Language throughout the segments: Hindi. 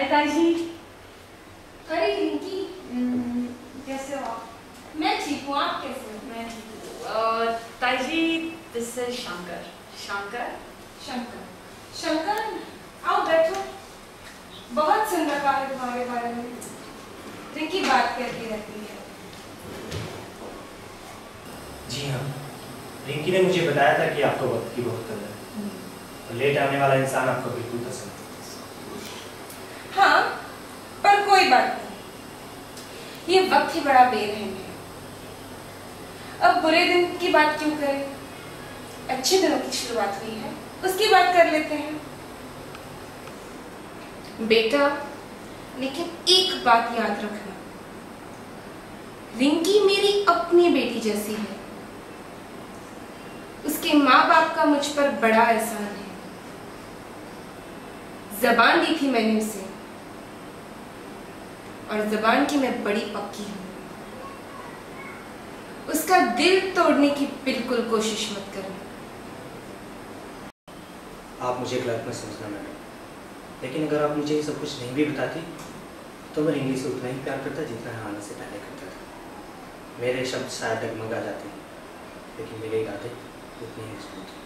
हाय ताजी। अरे रिंकी, कैसे हो आप? मैं ठीक हूँ, आप कैसे हो? मैं ठीक हूँ। ताजी, दिस इज शंकर। शंकर शंकर। शंकर, आओ बैठो। बहुत सुन रखा है तुम्हारे बारे में। रिंकी बात करती रहती है। जी हाँ, रिंकी ने मुझे बताया था कि आपको वक्त की बहुत कदर है और लेट आने वाला इंसान आपको बिल्कुल पसंद है। हाँ, पर कोई बात नहीं, ये वक्त ही बड़ा बेरहम है। अब बुरे दिन की बात क्यों करें? अच्छे दिनों की शुरुआत हुई है, उसकी बात कर लेते हैं। बेटा, लेकिन एक बात याद रखना, रिंकी मेरी अपनी बेटी जैसी है। उसके माँ बाप का मुझ पर बड़ा एहसान है। जबान दी थी मैंने उसे, और जबान की मैं बड़ी पक्की हूं। उसका दिल तोड़ने की बिल्कुल कोशिश मत करना। आप मुझे गलत मत समझना मैडम, लेकिन अगर आप मुझे ये सब कुछ नहीं भी बताती तो मैं रिंकी से उतना ही प्यार करता जितना आने से पहले करता था। मेरे शब्द शायद डगमगा जाते हैं, लेकिन मेरे इरादे उतने ही मजबूत हैं।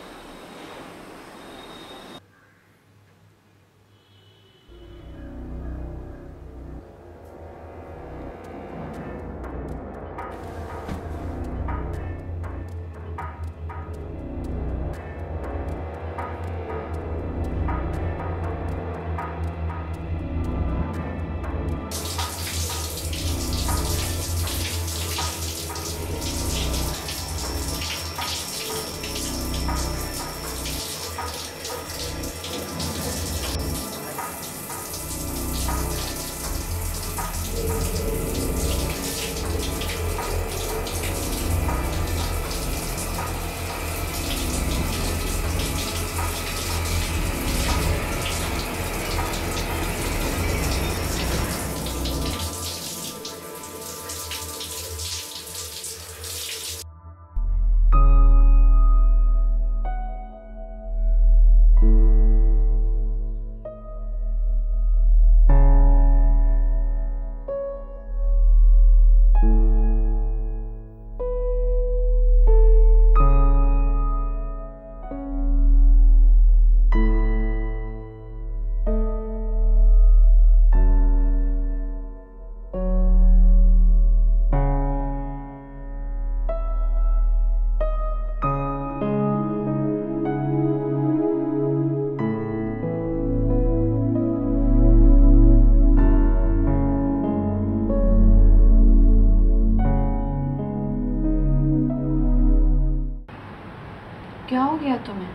क्या हो गया तुम्हें?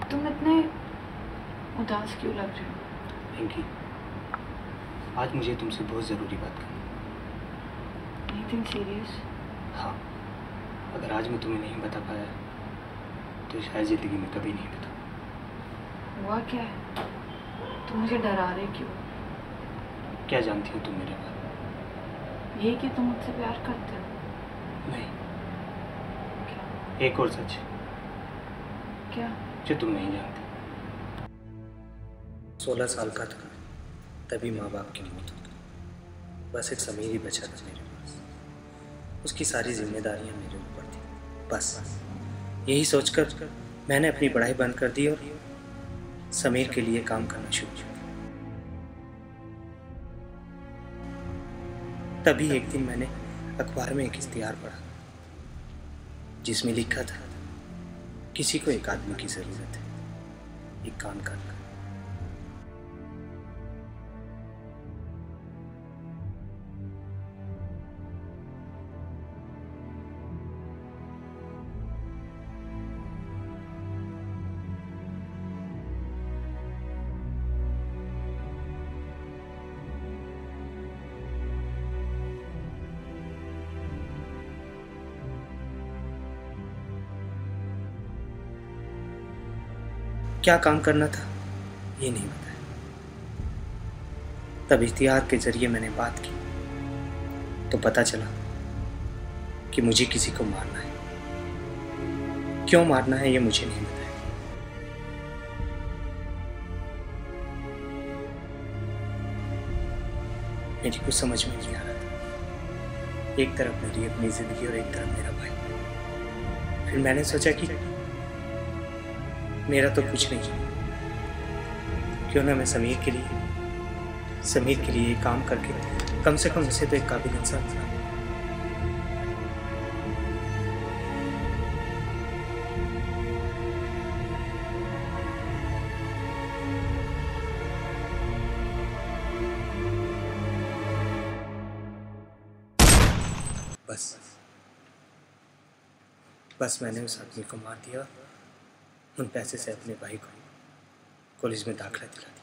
तुम इतने उदास क्यों लग रहे हो? रिंकी, आज मुझे तुमसे बहुत ज़रूरी बात करनी है। Anything serious? हाँ, अगर आज मैं तुम्हें नहीं बता पाया तो शायद ज़िंदगी में कभी नहीं बता। हुआ क्या है? तुम मुझे डरा रहे क्यों? क्या जानती हो तुम मेरे बारे में? यही कि तुम मुझसे प्यार करते हो? नहीं, क्या? एक और सच क्या? जो तुम नहीं जानती। 16 साल का था तभी माँ बाप की मौत हो गई। बस एक समीर ही बचा था मेरे पास। उसकी सारी जिम्मेदारियां मेरे ऊपर थी। बस यही सोचकर मैंने अपनी पढ़ाई बंद कर दी और समीर के लिए काम करना शुरू किया। तभी एक दिन मैंने अखबार में एक इश्तिहार पढ़ा जिसमें लिखा था, किसी को एक आदमी की जरूरत है, एक काम करना। क्या काम करना था ये नहीं बताया। तब इश्तिहार के जरिए मैंने बात की तो पता चला कि मुझे किसी को मारना है। क्यों मारना है ये मुझे नहीं बताया। मेरी कुछ समझ में नहीं आ रहा था। एक तरफ मेरी अपनी जिंदगी और एक तरफ मेरा भाई। फिर मैंने सोचा कि मेरा तो कुछ नहीं, क्यों ना मैं समीर के लिए ये काम करके कम से कम उसे तो एक काबिल इंसान बना। बस मैंने उस आदमी को मार दिया, उन पैसे से अपने भाई को कॉलेज में दाखिला दिला दिया।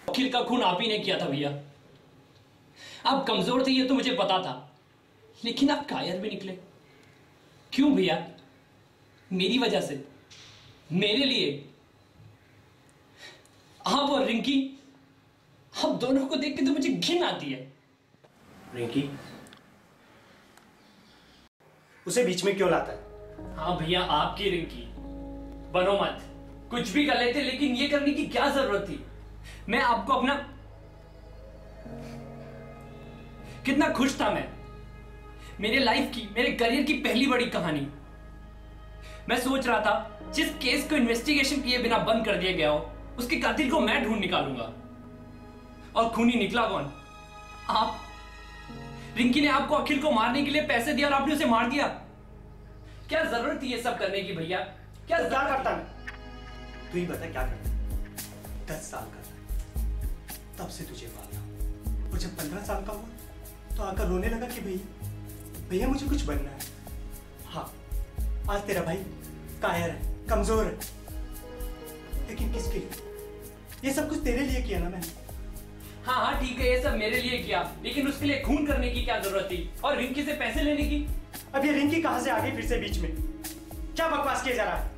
वकील का खून आप ही ने किया था भैया। आप कमजोर थे ये तो मुझे पता था, लेकिन आप कायर भी निकले। क्यों भैया? मेरी वजह से, मेरे लिए। आप और रिंकी, आप दोनों को देख के तो मुझे घिन आती है। रिंकी उसे बीच में क्यों लाता है? हाँ भैया, आपकी रिंकी। बनो मत, कुछ भी कर लेते, लेकिन ये करने की क्या जरूरत थी? मैं आपको अपना, कितना खुश था मैं। मेरे लाइफ की, मेरे करियर की पहली बड़ी कहानी। मैं सोच रहा था जिस केस को इन्वेस्टिगेशन किए बिना बंद कर दिया गया हो, उसके कातिल को मैं ढूंढ निकालूंगा। और खूनी निकला कौन? आप। रिंकी ने आपको अखिल को मारने के लिए पैसे दिया और आपने उसे मार दिया। क्या जरूरत थी ये सब करने की भैया? क्या करता मैं? तू ही बता क्या करता? 10 साल का तब से तुझे मारा, और जब 15 साल का हुआ तो आकर रोने लगा कि भैया मुझे कुछ बनना है। हाँ, आज तेरा भाई कायर है, कमजोर है, लेकिन किसके लिए? ये सब कुछ तेरे लिए किया ना मैंने। हाँ ठीक है, ये सब मेरे लिए किया, लेकिन उसके लिए खून करने की क्या जरूरत थी? और रिंकी से पैसे लेने की? अब ये रिंकी कहां से आ गई फिर से बीच में? क्या बकवास किया जा रहा है?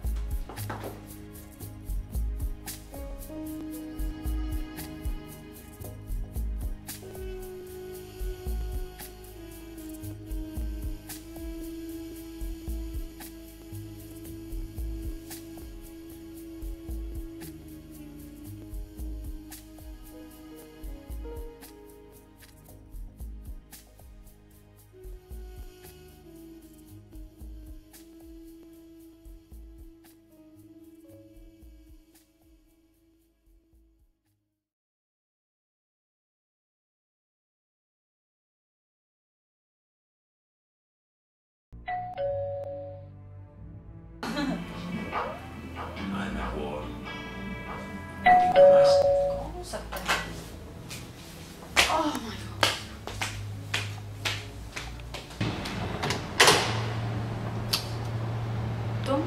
तुम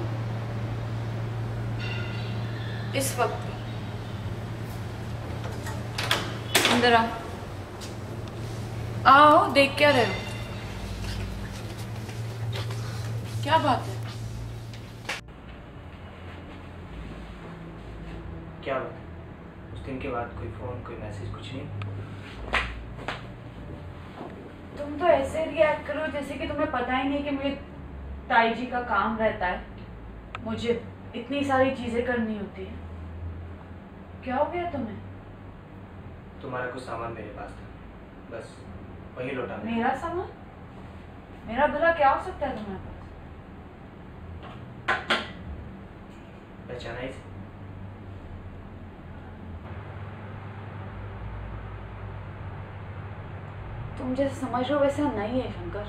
इस वक्त अंदर आओ, देख क्या रहे हो? क्या बात है? क्या बात है? उस दिन के बाद कोई फोन, कोई मैसेज, कुछ नहीं? तुम तो ऐसे रिएक्ट करो जैसे कि तुम्हें पता ही नहीं कि मुझे ताई जी का काम रहता है, मुझे इतनी सारी चीजें करनी होती है। क्या हो गया तुम्हें? तुम्हारा कुछ सामान मेरे पास था, बस वही लौटा। मेरा सामान? मेरा भला क्या हो सकता है तुम्हारे पास? पहचाना इसे? तुम जैसे समझ रहे हो वैसा नहीं है शंकर।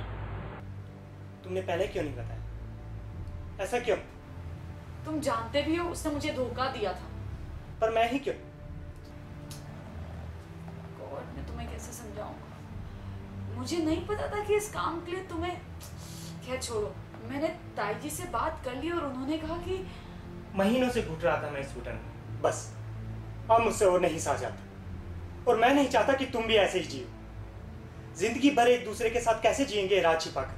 तुमने पहले क्यों नहीं बताया? ऐसा क्यों? तुम जानते भी हो उसने मुझे धोखा दिया था। पर मैं ही क्यों? गॉड, मैं तुम्हें कैसे समझाऊंगा? मुझे नहीं पता था कि इस काम के लिए तुम्हें। खैर छोड़ो, मैंने ताई जी से बात कर ली और उन्होंने कहा कि महीनों से घुट रहा था मैं इस घुटन में, बस अब मुझसे और नहीं सहा जाता। और मैं नहीं चाहता कि तुम भी ऐसे ही जियो। जिंदगी भर एक दूसरे के साथ कैसे जिएंगे राज छिपाकर,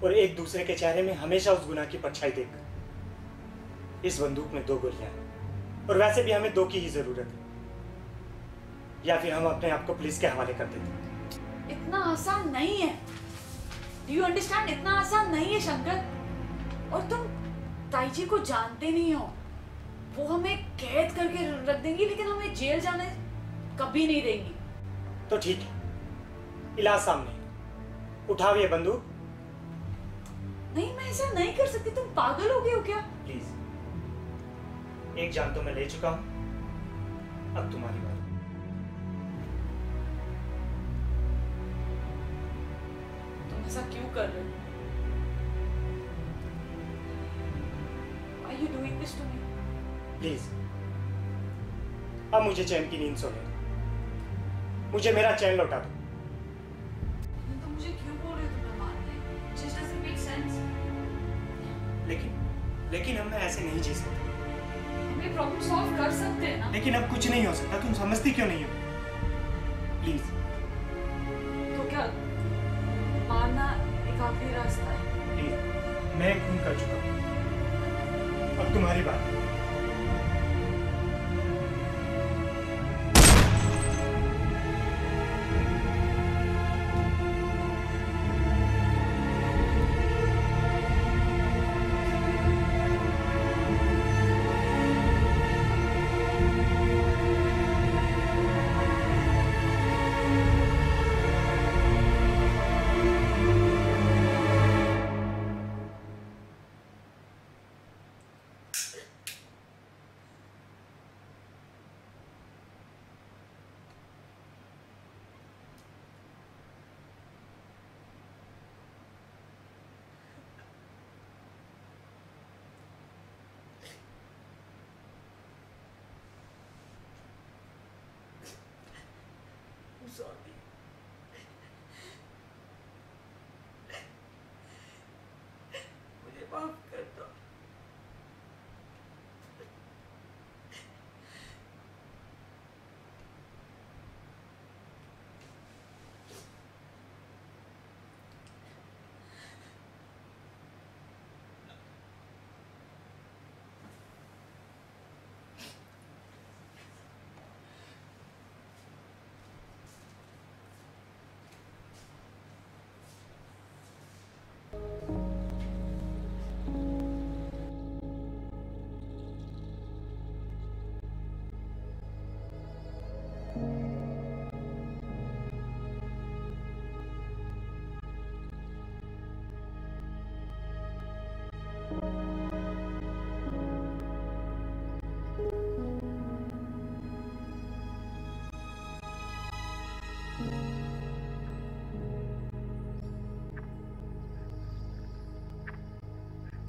और एक दूसरे के चेहरे में हमेशा उस गुनाह की परछाई देखकर। इस बंदूक में 2 गोलियां हैं, और वैसे भी हमें 2 की ही जरूरत है। या फिर हम अपने आप को पुलिस के हवाले कर देते। इतना आसान नहीं है। Do you understand? इतना आसान नहीं है शंकर। और तुम ताई जी को जानते नहीं हो। वो हमें कैद करके रख देंगी, लेकिन हमें जेल जाने कभी नहीं देंगी। तो ठीक है, इलाज सामने, उठाओ ये बंदूक। नहीं, मैं ऐसा नहीं कर सकती। तुम पागल हो गए हो क्या? प्लीज, एक जान तो मैं ले चुका हूं, अब तुम्हारी बारी। तुम ऐसा क्यों कर रहे हो? Are you doing this to me? Please, अब मुझे चैन की नींद सोने दो। मुझे मेरा चैन लौटा दो। तो मुझे क्यों बोल रहे हो तुम्हें मारने? Just doesn't make sense. लेकिन हम ऐसे नहीं जी सकते। हम ये प्रॉब्लम सॉल्व कर सकते हैं ना? लेकिन अब कुछ नहीं हो सकता। तुम समझती क्यों नहीं हो? प्लीज। तो क्या मारना एक आखिरी रास्ता है? प्लीज, मैं खून कर चुका हूँ, अब तुम्हारी बात। Sorry. मुझे माफ कर दो।